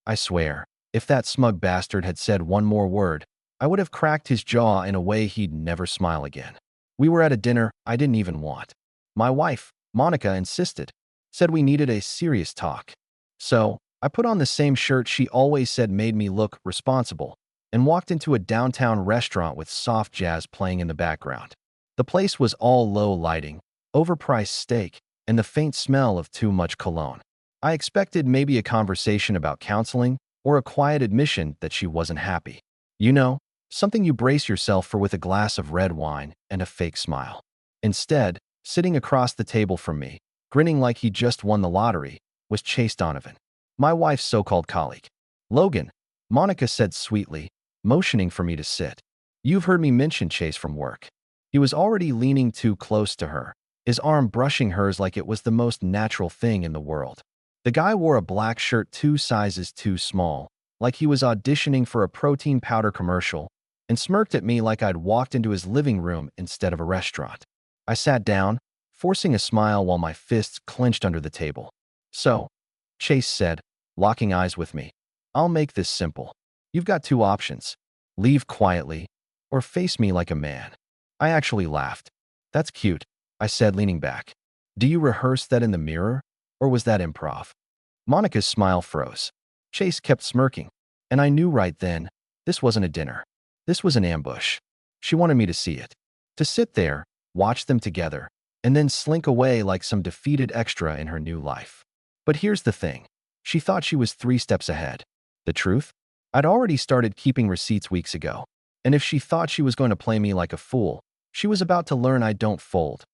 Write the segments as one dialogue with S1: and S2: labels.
S1: I swear, if that smug bastard had said one more word, I would have cracked his jaw in a way he'd never smile again. We were at a dinner I didn't even want. My wife, Monica, insisted, said we needed a serious talk. So, I put on the same shirt she always said made me look responsible and walked into a downtown restaurant with soft jazz playing in the background. The place was all low lighting, overpriced steak, and the faint smell of too much cologne. I expected maybe a conversation about counseling or a quiet admission that she wasn't happy. You know, something you brace yourself for with a glass of red wine and a fake smile. Instead, sitting across the table from me, grinning like he just won the lottery, was Chase Donovan, my wife's so-called colleague. "Logan," Monica said sweetly, motioning for me to sit. "You've heard me mention Chase from work." He was already leaning too close to her, his arm brushing hers like it was the most natural thing in the world. The guy wore a black shirt 2 sizes too small, like he was auditioning for a protein powder commercial, and smirked at me like I'd walked into his living room instead of a restaurant. I sat down, forcing a smile while my fists clenched under the table. "So," Chase said, locking eyes with me, "I'll make this simple. You've got 2 options. Leave quietly, or face me like a man." I actually laughed. "That's cute," I said, leaning back. "Do you rehearse that in the mirror, or was that improv?" Monica's smile froze. Chase kept smirking, and I knew right then, this wasn't a dinner. This was an ambush. She wanted me to see it. To sit there, watch them together, and then slink away like some defeated extra in her new life. But here's the thing. She thought she was 3 steps ahead. The truth? I'd already started keeping receipts weeks ago. And if she thought she was going to play me like a fool, she was about to learn I don't fold.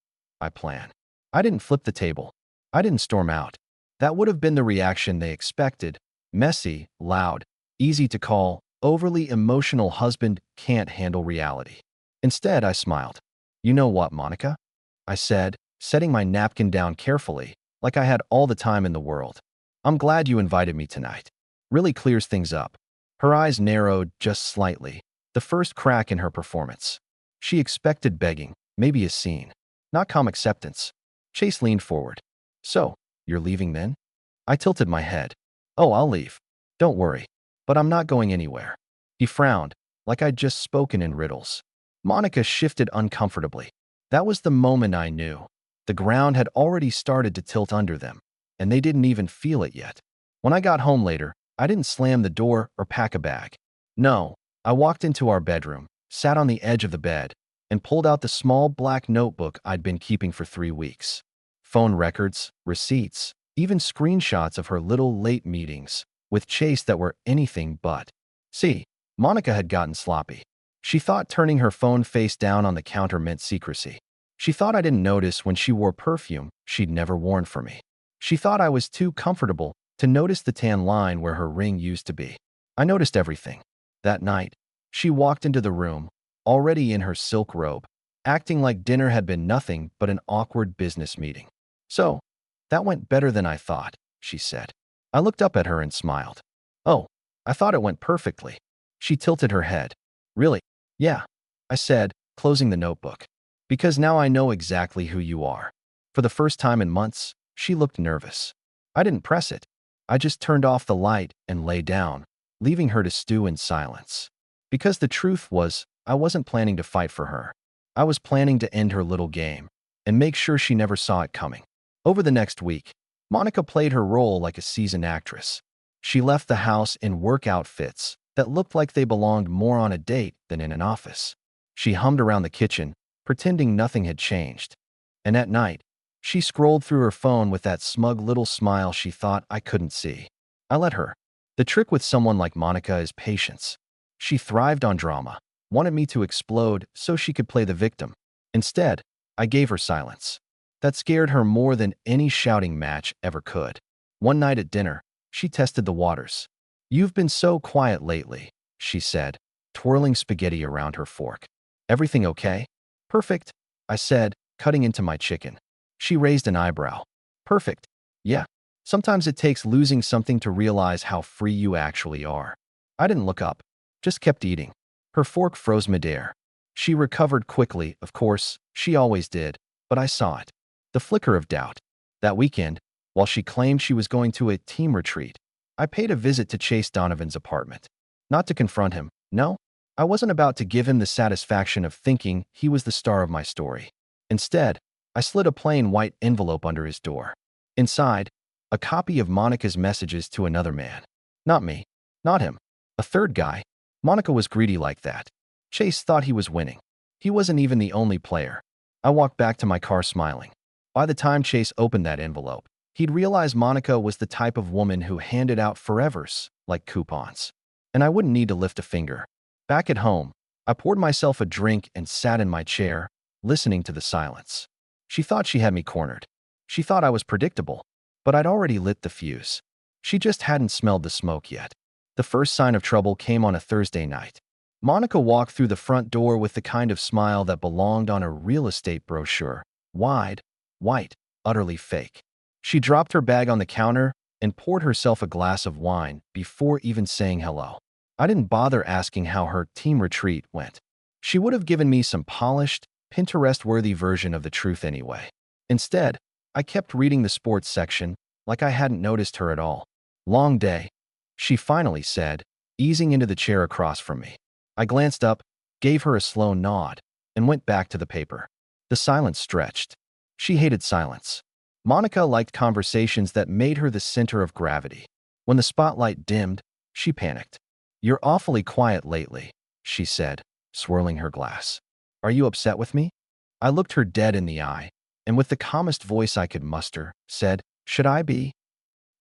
S1: I plan. I didn't flip the table. I didn't storm out. That would have been the reaction they expected. Messy, loud, easy to call, overly emotional husband can't handle reality. Instead, I smiled. "You know what, Monica?" I said, setting my napkin down carefully, like I had all the time in the world. "I'm glad you invited me tonight. Really clears things up." Her eyes narrowed just slightly, the first crack in her performance. She expected begging, maybe a scene, not calm acceptance. Chase leaned forward. "So, you're leaving then?" I tilted my head. "Oh, I'll leave. Don't worry. But I'm not going anywhere." He frowned, like I'd just spoken in riddles. Monica shifted uncomfortably. That was the moment I knew. The ground had already started to tilt under them, and they didn't even feel it yet. When I got home later, I didn't slam the door or pack a bag. No, I walked into our bedroom, sat on the edge of the bed, and pulled out the small black notebook I'd been keeping for 3 weeks. Phone records, receipts, even screenshots of her little late meetings with Chase that were anything but. See, Monica had gotten sloppy. She thought turning her phone face down on the counter meant secrecy. She thought I didn't notice when she wore perfume she'd never worn for me. She thought I was too comfortable to notice the tan line where her ring used to be. I noticed everything. That night, she walked into the room, already in her silk robe, acting like dinner had been nothing but an awkward business meeting. "So, that went better than I thought," she said. I looked up at her and smiled. "Oh, I thought it went perfectly." She tilted her head. "Really?" "Yeah," I said, closing the notebook. "Because now I know exactly who you are." For the first time in months, she looked nervous. I didn't press it. I just turned off the light and lay down, leaving her to stew in silence. Because the truth was, I wasn't planning to fight for her. I was planning to end her little game and make sure she never saw it coming. Over the next week, Monica played her role like a seasoned actress. She left the house in work outfits that looked like they belonged more on a date than in an office. She hummed around the kitchen, pretending nothing had changed. And at night, she scrolled through her phone with that smug little smile she thought I couldn't see. I let her. The trick with someone like Monica is patience. She thrived on drama, wanted me to explode so she could play the victim. Instead, I gave her silence. That scared her more than any shouting match ever could. One night at dinner, she tested the waters. "You've been so quiet lately," she said, twirling spaghetti around her fork. "Everything okay?" "Perfect," I said, cutting into my chicken. She raised an eyebrow. "Perfect. Yeah. Sometimes it takes losing something to realize how free you actually are." I didn't look up, just kept eating. Her fork froze midair. She recovered quickly, of course, she always did, but I saw it. The flicker of doubt. That weekend, while she claimed she was going to a team retreat, I paid a visit to Chase Donovan's apartment. Not to confront him, no. I wasn't about to give him the satisfaction of thinking he was the star of my story. Instead, I slid a plain white envelope under his door. Inside, a copy of Monica's messages to another man. Not me. Not him. A third guy. Monica was greedy like that. Chase thought he was winning. He wasn't even the only player. I walked back to my car smiling. By the time Chase opened that envelope, he'd realized Monica was the type of woman who handed out forevers, like coupons. And I wouldn't need to lift a finger. Back at home, I poured myself a drink and sat in my chair, listening to the silence. She thought she had me cornered. She thought I was predictable, but I'd already lit the fuse. She just hadn't smelled the smoke yet. The first sign of trouble came on a Thursday night. Monica walked through the front door with the kind of smile that belonged on a real estate brochure. Wide, white, utterly fake. She dropped her bag on the counter and poured herself a glass of wine before even saying hello. I didn't bother asking how her team retreat went. She would have given me some polished, Pinterest-worthy version of the truth anyway. Instead, I kept reading the sports section like I hadn't noticed her at all. Long day, she finally said, easing into the chair across from me. I glanced up, gave her a slow nod, and went back to the paper. The silence stretched. She hated silence. Monica liked conversations that made her the center of gravity. When the spotlight dimmed, she panicked. "You're awfully quiet lately," she said, swirling her glass. "Are you upset with me?" I looked her dead in the eye, and with the calmest voice I could muster, said, "Should I be?"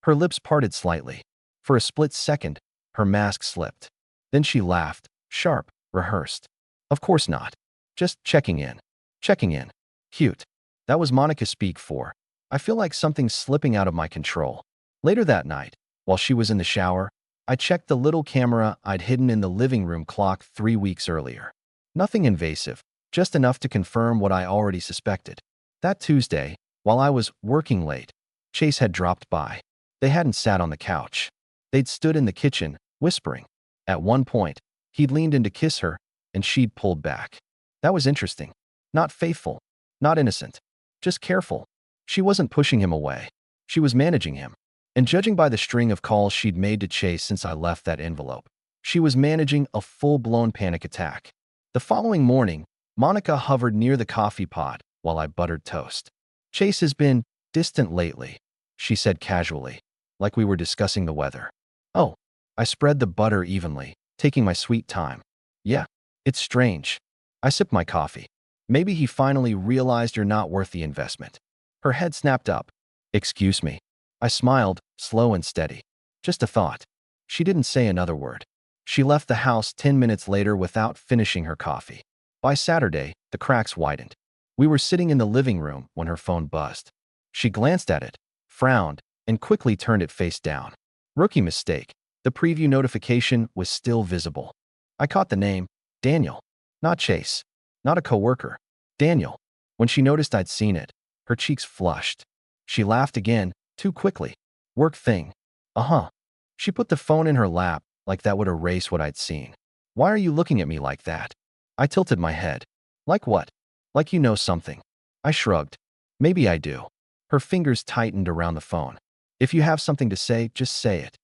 S1: Her lips parted slightly. For a split second, her mask slipped. Then she laughed, sharp, rehearsed. "Of course not. Just checking in." Checking in. Cute. That was Monica's speak for. I feel like something's slipping out of my control. Later that night, while she was in the shower, I checked the little camera I'd hidden in the living room clock 3 weeks earlier. Nothing invasive, just enough to confirm what I already suspected. That Tuesday, while I was working late, Chase had dropped by. They hadn't sat on the couch. They'd stood in the kitchen, whispering. At one point, he'd leaned in to kiss her, and she'd pulled back. That was interesting. Not faithful, not innocent, just careful. She wasn't pushing him away. She was managing him. And judging by the string of calls she'd made to Chase since I left that envelope, she was managing a full-blown panic attack. The following morning, Monica hovered near the coffee pot while I buttered toast. "Chase has been distant lately," she said casually, like we were discussing the weather. "Oh." I spread the butter evenly, taking my sweet time. "Yeah, it's strange." I sipped my coffee. "Maybe he finally realized you're not worth the investment." Her head snapped up. "Excuse me." I smiled, slow and steady. "Just a thought." She didn't say another word. She left the house 10 minutes later without finishing her coffee. By Saturday, the cracks widened. We were sitting in the living room when her phone buzzed. She glanced at it, frowned, and quickly turned it face down. Rookie mistake. The preview notification was still visible. I caught the name, Daniel. Not Chase. Not a coworker. Daniel. When she noticed I'd seen it, her cheeks flushed. She laughed again, too quickly. "Work thing." "Uh-huh." She put the phone in her lap like that would erase what I'd seen. "Why are you looking at me like that?" I tilted my head. "Like what?" "Like you know something." I shrugged. "Maybe I do." Her fingers tightened around the phone. "If you have something to say, just say it."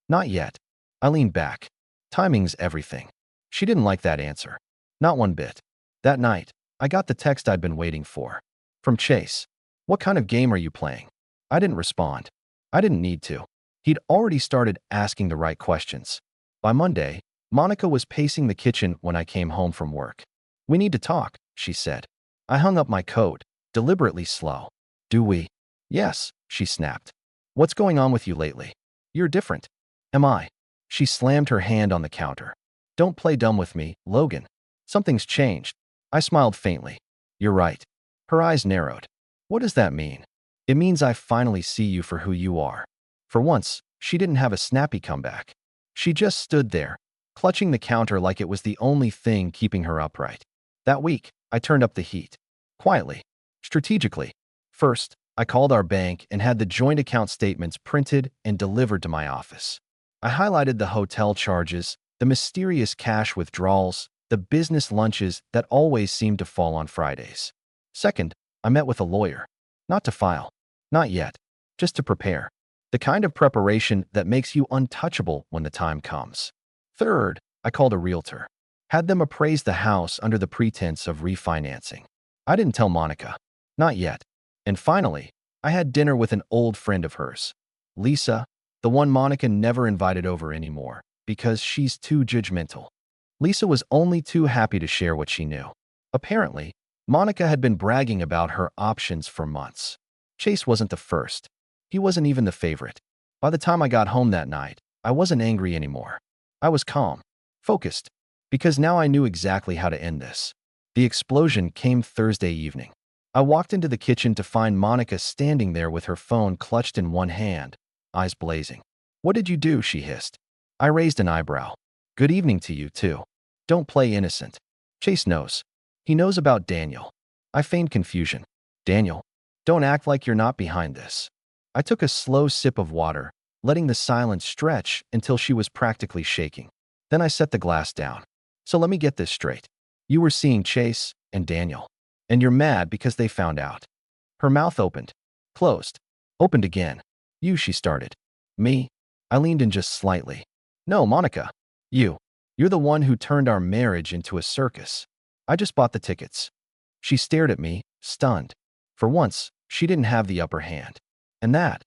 S1: "Not yet." I leaned back. Timing's everything. She didn't like that answer. Not one bit. That night, I got the text I'd been waiting for. From Chase. "What kind of game are you playing?" I didn't respond. I didn't need to. He'd already started asking the right questions. By Monday, Monica was pacing the kitchen when I came home from work. "We need to talk," she said. I hung up my coat, deliberately slow. "Do we?" "Yes," she snapped. "What's going on with you lately? You're different." "Am I?" She slammed her hand on the counter. "Don't play dumb with me, Logan. Something's changed." I smiled faintly. "You're right." Her eyes narrowed. "What does that mean?" "It means I finally see you for who you are." For once, she didn't have a snappy comeback. She just stood there, clutching the counter like it was the only thing keeping her upright. That week, I turned up the heat. Quietly. Strategically. First, I called our bank and had the joint account statements printed and delivered to my office. I highlighted the hotel charges, the mysterious cash withdrawals, the business lunches that always seemed to fall on Fridays. Second, I met with a lawyer. Not to file. Not yet. Just to prepare. The kind of preparation that makes you untouchable when the time comes. Third, I called a realtor. Had them appraise the house under the pretense of refinancing. I didn't tell Monica. Not yet. And finally, I had dinner with an old friend of hers. Lisa, the one Monica never invited over anymore, because she's too judgmental. Lisa was only too happy to share what she knew. Apparently, Monica had been bragging about her options for months. Chase wasn't the first. He wasn't even the favorite. By the time I got home that night, I wasn't angry anymore. I was calm, focused, because now I knew exactly how to end this. The explosion came Thursday evening. I walked into the kitchen to find Monica standing there with her phone clutched in one hand, eyes blazing. "What did you do?" she hissed. I raised an eyebrow. "Good evening to you, too. Don't play innocent. Chase knows. He knows about Daniel." I feigned confusion. "Daniel, don't act like you're not behind this." I took a slow sip of water, letting the silence stretch until she was practically shaking. Then I set the glass down. "So let me get this straight. You were seeing Chase and Daniel, and you're mad because they found out." Her mouth opened, closed, opened again. She started. "Me?" I leaned in just slightly. "No, Monica. You're the one who turned our marriage into a circus. I just bought the tickets." She stared at me, stunned. For once, she didn't have the upper hand. And that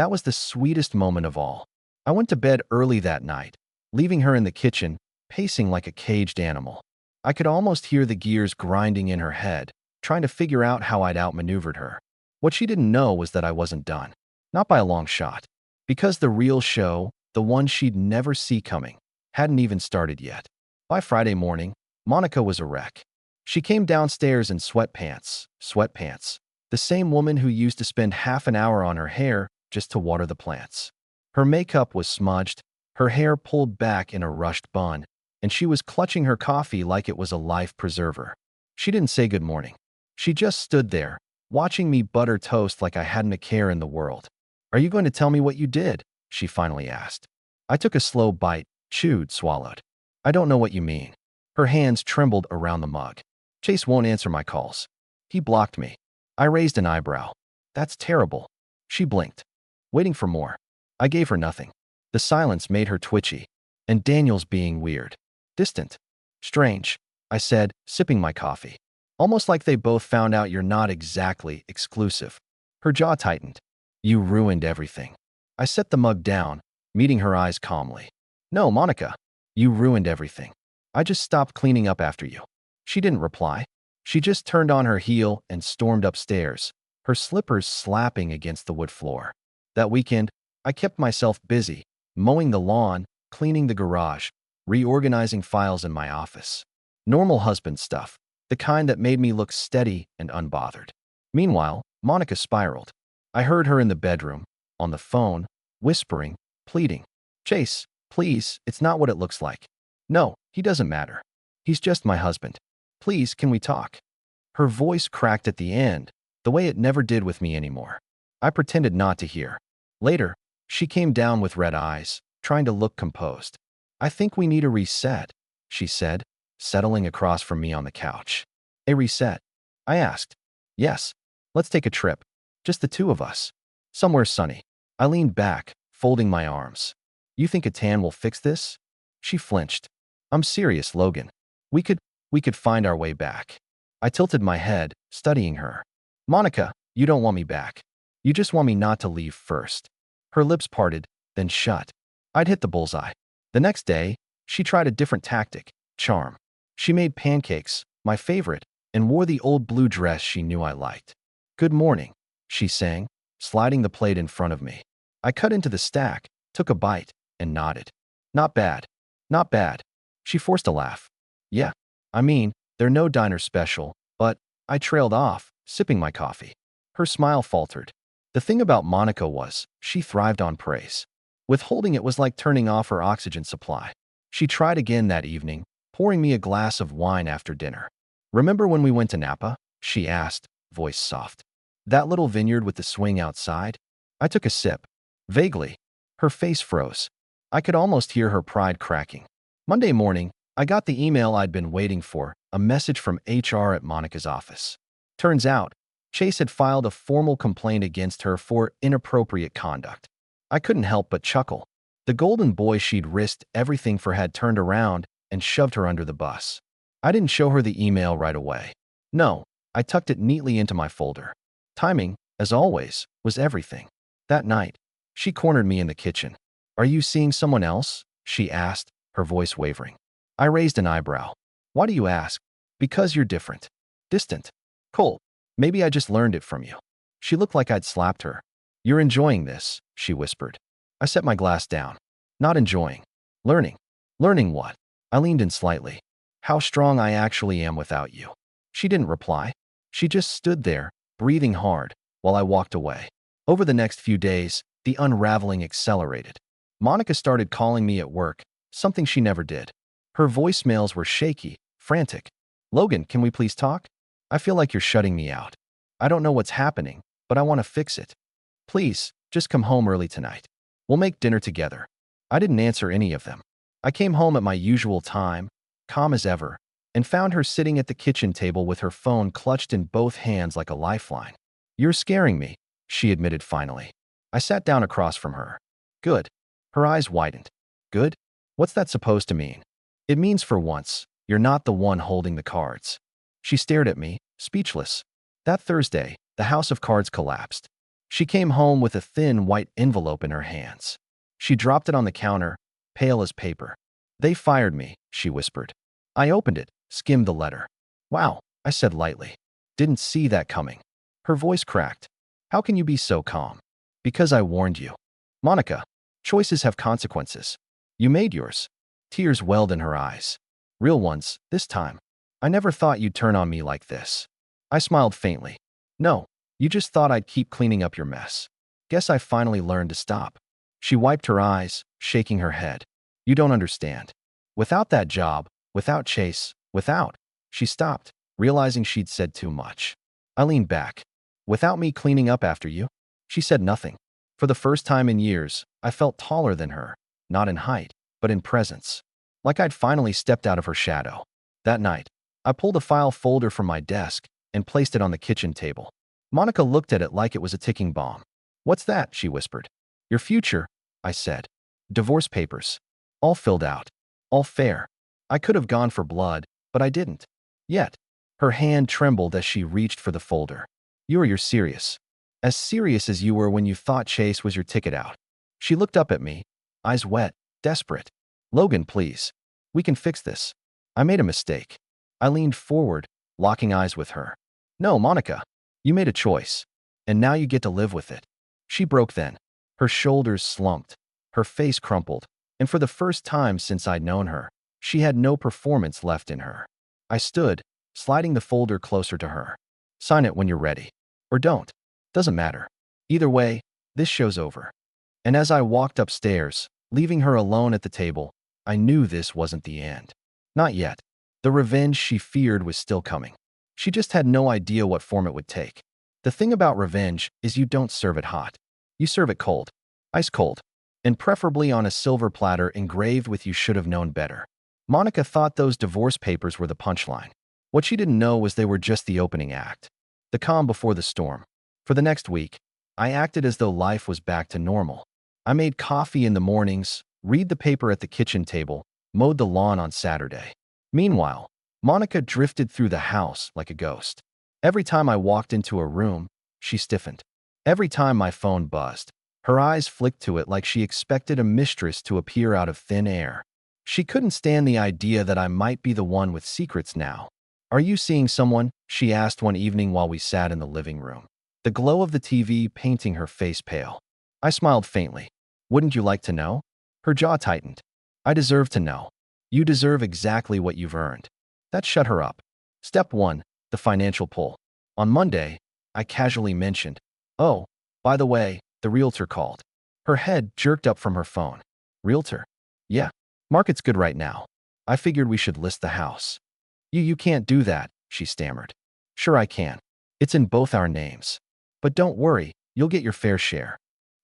S1: was the sweetest moment of all. I went to bed early that night, leaving her in the kitchen, pacing like a caged animal. I could almost hear the gears grinding in her head, trying to figure out how I'd outmaneuvered her. What she didn't know was that I wasn't done. Not by a long shot. Because the real show, the one she'd never see coming, hadn't even started yet. By Friday morning, Monica was a wreck. She came downstairs in sweatpants. The same woman who used to spend half an hour on her hair just to water the plants. Her makeup was smudged, her hair pulled back in a rushed bun, and she was clutching her coffee like it was a life preserver. She didn't say good morning. She just stood there, watching me butter toast like I hadn't a care in the world. "Are you going to tell me what you did?" she finally asked. I took a slow bite, chewed, swallowed. "I don't know what you mean." Her hands trembled around the mug. "Chase won't answer my calls. He blocked me." I raised an eyebrow. "That's terrible." She blinked, waiting for more. I gave her nothing. The silence made her twitchy. "And Daniel's being weird. Distant. Strange," I said, sipping my coffee. "Almost like they both found out you're not exactly exclusive." Her jaw tightened. "You ruined everything." I set the mug down, meeting her eyes calmly. "No, Monica. You ruined everything. I just stopped cleaning up after you." She didn't reply. She just turned on her heel and stormed upstairs, her slippers slapping against the wood floor. That weekend, I kept myself busy, mowing the lawn, cleaning the garage, reorganizing files in my office. Normal husband stuff, the kind that made me look steady and unbothered. Meanwhile, Monica spiraled. I heard her in the bedroom, on the phone, whispering, pleading. "Chase, please, it's not what it looks like. No, he doesn't matter. He's just my husband. Please, can we talk?" Her voice cracked at the end, the way it never did with me anymore. I pretended not to hear. Later, she came down with red eyes, trying to look composed. "I think we need a reset," she said, settling across from me on the couch. "A reset?" I asked. "Yes. Let's take a trip. Just the two of us. Somewhere sunny." I leaned back, folding my arms. "You think a tan will fix this?" She flinched. "I'm serious, Logan. We could find our way back." I tilted my head, studying her. "Monica, you don't want me back. You just want me not to leave first." Her lips parted, then shut. I'd hit the bullseye. The next day, she tried a different tactic, charm. She made pancakes, my favorite, and wore the old blue dress she knew I liked. "Good morning," she sang, sliding the plate in front of me. I cut into the stack, took a bite, and nodded. "Not bad. Not bad." She forced a laugh. "Yeah, I mean, they're no diner special, but..." I trailed off, sipping my coffee. Her smile faltered. The thing about Monica was, she thrived on praise. Withholding it was like turning off her oxygen supply. She tried again that evening, pouring me a glass of wine after dinner. "Remember when we went to Napa?" she asked, voice soft. "That little vineyard with the swing outside?" I took a sip. Vaguely. Her face froze. I could almost hear her pride cracking. Monday morning, I got the email I'd been waiting for, a message from HR at Monica's office. Turns out, Chase had filed a formal complaint against her for inappropriate conduct. I couldn't help but chuckle. The golden boy she'd risked everything for had turned around and shoved her under the bus. I didn't show her the email right away. No, I tucked it neatly into my folder. Timing, as always, was everything. That night, she cornered me in the kitchen. "Are you seeing someone else?" she asked, her voice wavering. I raised an eyebrow. "Why do you ask?" "Because you're different. Distant. Cold. Maybe I just learned it from you." She looked like I'd slapped her. "You're enjoying this," she whispered. I set my glass down. "Not enjoying. Learning." "Learning what?" I leaned in slightly. "How strong I actually am without you." She didn't reply. She just stood there, breathing hard, while I walked away. Over the next few days, the unraveling accelerated. Monica started calling me at work, something she never did. Her voicemails were shaky, frantic. "Logan, can we please talk? I feel like you're shutting me out. I don't know what's happening, but I want to fix it. Please, just come home early tonight. We'll make dinner together." I didn't answer any of them. I came home at my usual time, calm as ever, and found her sitting at the kitchen table with her phone clutched in both hands like a lifeline. "You're scaring me," she admitted finally. I sat down across from her. "Good." Her eyes widened. "Good? What's that supposed to mean?" "It means for once, you're not the one holding the cards." She stared at me, speechless. That Thursday, the house of cards collapsed. She came home with a thin white envelope in her hands. She dropped it on the counter, pale as paper. "They fired me," she whispered. I opened it, skimmed the letter. "Wow," I said lightly. "Didn't see that coming." Her voice cracked. "How can you be so calm?" "Because I warned you. Monica, choices have consequences. You made yours." Tears welled in her eyes. Real ones, this time. "I never thought you'd turn on me like this." I smiled faintly. "No, you just thought I'd keep cleaning up your mess. Guess I finally learned to stop." She wiped her eyes, shaking her head. "You don't understand. Without that job, without Chase, without..." She stopped, realizing she'd said too much. I leaned back. "Without me cleaning up after you?" She said nothing. For the first time in years, I felt taller than her, not in height, but in presence. Like I'd finally stepped out of her shadow. That night, I pulled a file folder from my desk and placed it on the kitchen table. Monica looked at it like it was a ticking bomb. "What's that?" she whispered. "Your future," I said. "Divorce papers. All filled out. All fair." I could have gone for blood, but I didn't. Yet. Her hand trembled as she reached for the folder. You're serious. As serious as you were when you thought Chase was your ticket out." She looked up at me, eyes wet, desperate. "Logan, please. We can fix this. I made a mistake." I leaned forward, locking eyes with her. "No, Monica. You made a choice. And now you get to live with it." She broke then. Her shoulders slumped. Her face crumpled. And for the first time since I'd known her, she had no performance left in her. I stood, sliding the folder closer to her. "Sign it when you're ready. Or don't. Doesn't matter. Either way, this show's over." And as I walked upstairs, leaving her alone at the table, I knew this wasn't the end. Not yet. The revenge she feared was still coming. She just had no idea what form it would take. The thing about revenge is you don't serve it hot. You serve it cold. Ice cold. And preferably on a silver platter engraved with "You should have known better." Monica thought those divorce papers were the punchline. What she didn't know was they were just the opening act. The calm before the storm. For the next week, I acted as though life was back to normal. I made coffee in the mornings, read the paper at the kitchen table, mowed the lawn on Saturday. Meanwhile, Monica drifted through the house like a ghost. Every time I walked into a room, she stiffened. Every time my phone buzzed, her eyes flicked to it like she expected a mistress to appear out of thin air. She couldn't stand the idea that I might be the one with secrets now. "Are you seeing someone?" she asked one evening while we sat in the living room, the glow of the TV painting her face pale. I smiled faintly. "Wouldn't you like to know?" Her jaw tightened. "I deserve to know. You deserve exactly what you've earned." That shut her up. Step 1, the financial pull. On Monday, I casually mentioned, "Oh, by the way, the realtor called." Her head jerked up from her phone. "Realtor?" "Yeah. Market's good right now. I figured we should list the house." You can't do that," she stammered. "Sure I can. It's in both our names. But don't worry, you'll get your fair share."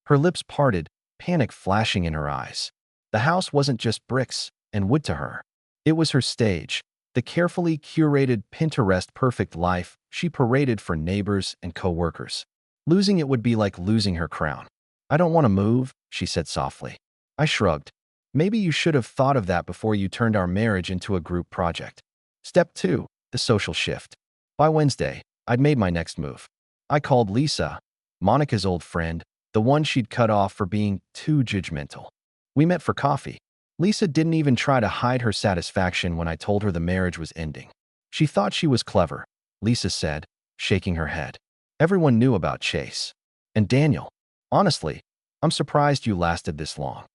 S1: Her lips parted, panic flashing in her eyes. The house wasn't just bricks and wood to her. It was her stage, the carefully curated Pinterest-perfect life she paraded for neighbors and co-workers. Losing it would be like losing her crown. I don't want to move, she said softly. I shrugged. Maybe you should have thought of that before you turned our marriage into a group project. Step 2, the social shift. By Wednesday, I'd made my next move. I called Lisa, Monica's old friend, the one she'd cut off for being too judgmental. We met for coffee. Lisa didn't even try to hide her satisfaction when I told her the marriage was ending. She thought she was clever, Lisa said, shaking her head. Everyone knew about Chase. And Daniel. Honestly, I'm surprised you lasted this long.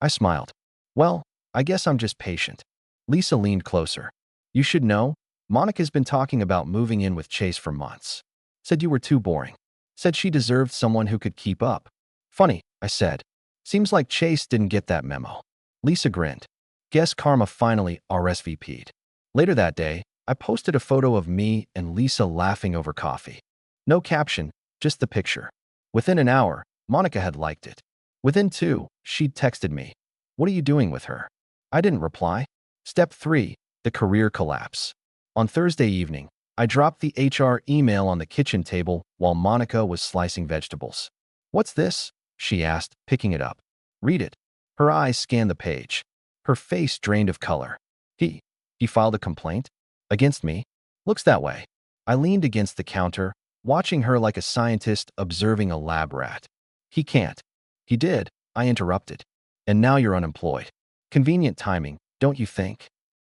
S1: I smiled. Well, I guess I'm just patient. Lisa leaned closer. You should know, Monica's been talking about moving in with Chase for months. Said you were too boring. Said she deserved someone who could keep up. Funny, I said. Seems like Chase didn't get that memo. Lisa grinned. Guess karma finally RSVP'd. Later that day, I posted a photo of me and Lisa laughing over coffee. No caption, just the picture. Within an hour, Monica had liked it. Within 2, she'd texted me. What are you doing with her? I didn't reply. Step 3, the career collapse. On Thursday evening, I dropped the HR email on the kitchen table while Monica was slicing vegetables. What's this? She asked, picking it up. Read it. Her eyes scanned the page. Her face drained of color. He filed a complaint? Against me? Looks that way. I leaned against the counter, watching her like a scientist observing a lab rat. He can't. He did, I interrupted. And now you're unemployed. Convenient timing, don't you think?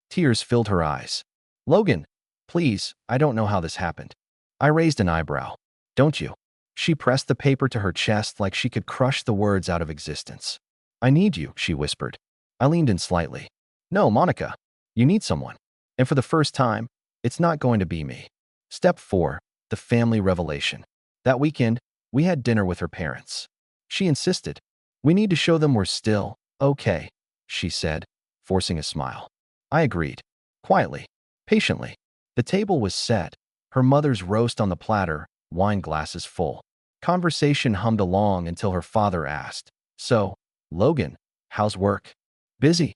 S1: Tears filled her eyes. Logan, please, I don't know how this happened. I raised an eyebrow. Don't you? She pressed the paper to her chest like she could crush the words out of existence. I need you, she whispered. I leaned in slightly. No, Monica, you need someone. And for the first time, it's not going to be me. Step 4, the family revelation. That weekend, we had dinner with her parents. She insisted. We need to show them we're still okay, she said, forcing a smile. I agreed. Quietly, patiently. The table was set, her mother's roast on the platter, wine glasses full. Conversation hummed along until her father asked, So, Logan, how's work? Busy,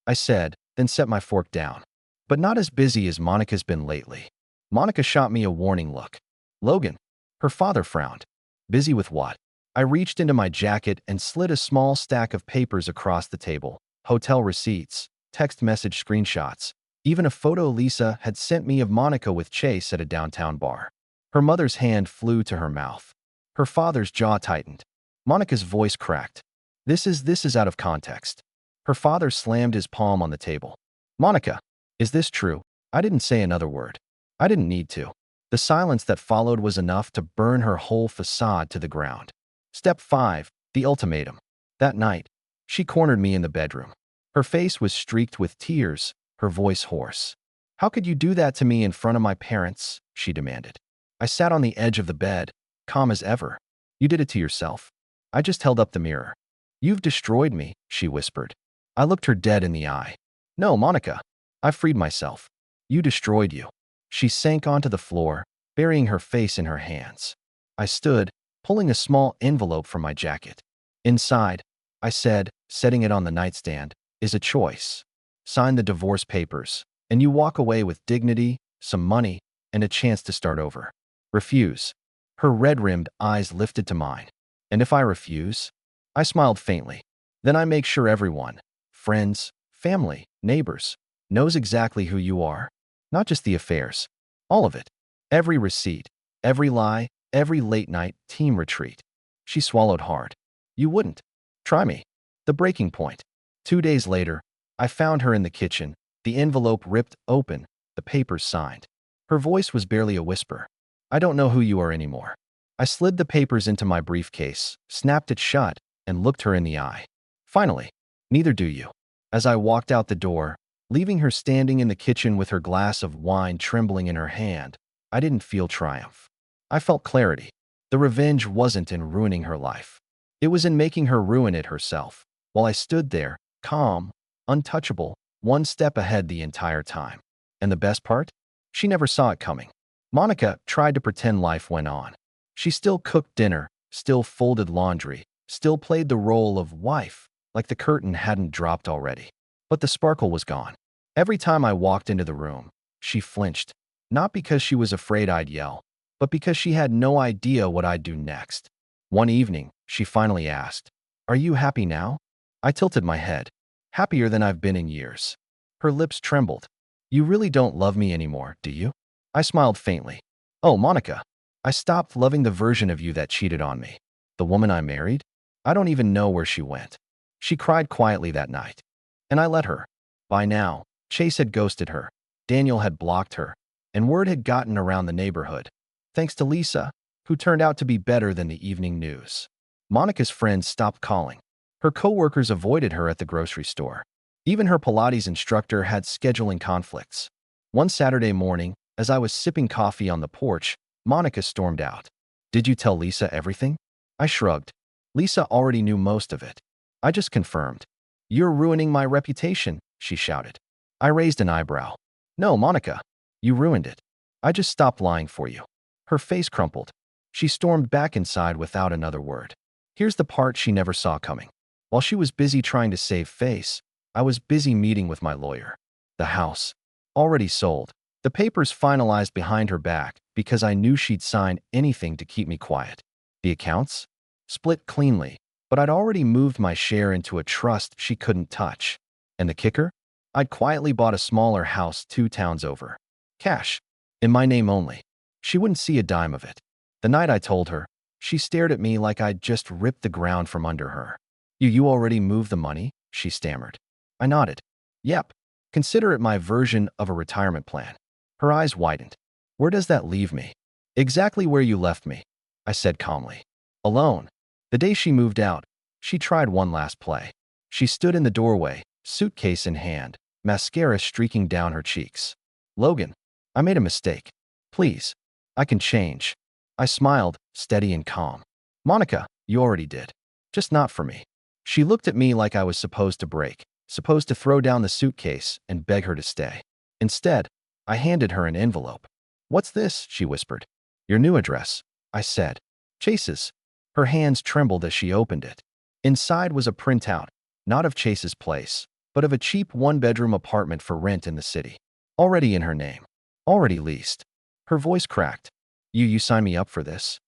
S1: I said, then set my fork down. But not as busy as Monica's been lately. Monica shot me a warning look. Logan, her father frowned. Busy with what? I reached into my jacket and slid a small stack of papers across the table. Hotel receipts, text message screenshots, even a photo Lisa had sent me of Monica with Chase at a downtown bar. Her mother's hand flew to her mouth. Her father's jaw tightened. Monica's voice cracked. This is out of context. Her father slammed his palm on the table. Monica, is this true? I didn't say another word. I didn't need to. The silence that followed was enough to burn her whole facade to the ground. Step 5, the ultimatum. That night, she cornered me in the bedroom. Her face was streaked with tears, her voice hoarse. How could you do that to me in front of my parents? She demanded. I sat on the edge of the bed, calm as ever. You did it to yourself. I just held up the mirror. You've destroyed me, she whispered. I looked her dead in the eye. No, Monica. I freed myself. You destroyed you. She sank onto the floor, burying her face in her hands. I stood, pulling a small envelope from my jacket. Inside, I said, setting it on the nightstand, is a choice. Sign the divorce papers, and you walk away with dignity, some money, and a chance to start over. Refuse. Her red-rimmed eyes lifted to mine. And if I refuse? I smiled faintly. Then I make sure everyone, friends, family, neighbors, knows exactly who you are. Not just the affairs. All of it. Every receipt, every lie, every late-night team retreat. She swallowed hard. You wouldn't. Try me. The breaking point. 2 days later, I found her in the kitchen, the envelope ripped open, the papers signed. Her voice was barely a whisper. I don't know who you are anymore. I slid the papers into my briefcase, snapped it shut, and looked her in the eye. Finally, neither do you. As I walked out the door, leaving her standing in the kitchen with her glass of wine trembling in her hand, I didn't feel triumph. I felt clarity. The revenge wasn't in ruining her life. It was in making her ruin it herself, while I stood there, calm, untouchable, one step ahead the entire time. And the best part? She never saw it coming. Monica tried to pretend life went on. She still cooked dinner, still folded laundry, still played the role of wife, like the curtain hadn't dropped already. But the sparkle was gone. Every time I walked into the room, she flinched, not because she was afraid I'd yell, but because she had no idea what I'd do next. One evening, she finally asked. Are you happy now? I tilted my head. Happier than I've been in years. Her lips trembled. You really don't love me anymore, do you? I smiled faintly. Oh, Monica. I stopped loving the version of you that cheated on me. The woman I married? I don't even know where she went. She cried quietly that night. And I let her. By now, Chase had ghosted her. Daniel had blocked her. And word had gotten around the neighborhood. Thanks to Lisa, who turned out to be better than the evening news. Monica's friends stopped calling. Her coworkers avoided her at the grocery store. Even her Pilates instructor had scheduling conflicts. One Saturday morning, as I was sipping coffee on the porch, Monica stormed out. Did you tell Lisa everything? I shrugged. Lisa already knew most of it. I just confirmed. You're ruining my reputation, she shouted. I raised an eyebrow. No, Monica. You ruined it. I just stopped lying for you. Her face crumpled. She stormed back inside without another word. Here's the part she never saw coming. While she was busy trying to save face, I was busy meeting with my lawyer. The house. Already sold. The papers finalized behind her back because I knew she'd sign anything to keep me quiet. The accounts? Split cleanly, but I'd already moved my share into a trust she couldn't touch. And the kicker? I'd quietly bought a smaller house 2 towns over. Cash. In my name only. She wouldn't see a dime of it. The night I told her, she stared at me like I'd just ripped the ground from under her. You already moved the money? She stammered. I nodded. Yep. Consider it my version of a retirement plan. Her eyes widened. Where does that leave me? Exactly where you left me, I said calmly. Alone. The day she moved out, she tried one last play. She stood in the doorway, suitcase in hand, mascara streaking down her cheeks. Logan, I made a mistake. Please. I can change. I smiled, steady and calm. Monica, you already did. Just not for me. She looked at me like I was supposed to break, supposed to throw down the suitcase and beg her to stay. Instead, I handed her an envelope. What's this? She whispered. Your new address, I said. Chase's. Her hands trembled as she opened it. Inside was a printout, not of Chase's place, but of a cheap 1-bedroom apartment for rent in the city. Already in her name. Already leased. Her voice cracked. You signed me up for this?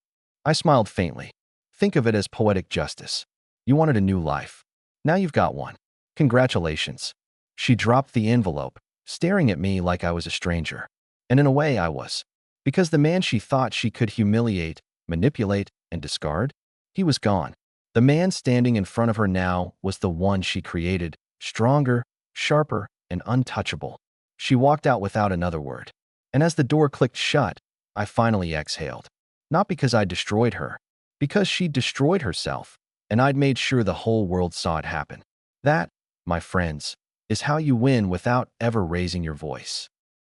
S1: I smiled faintly. Think of it as poetic justice. You wanted a new life. Now you've got one. Congratulations. She dropped the envelope, staring at me like I was a stranger. And in a way I was. Because the man she thought she could humiliate, manipulate, and discard? He was gone. The man standing in front of her now was the one she created, stronger, sharper, and untouchable. She walked out without another word. And as the door clicked shut, I finally exhaled. Not because I destroyed her, because she destroyed herself, and I'd made sure the whole world saw it happen. That, my friends, is how you win without ever raising your voice.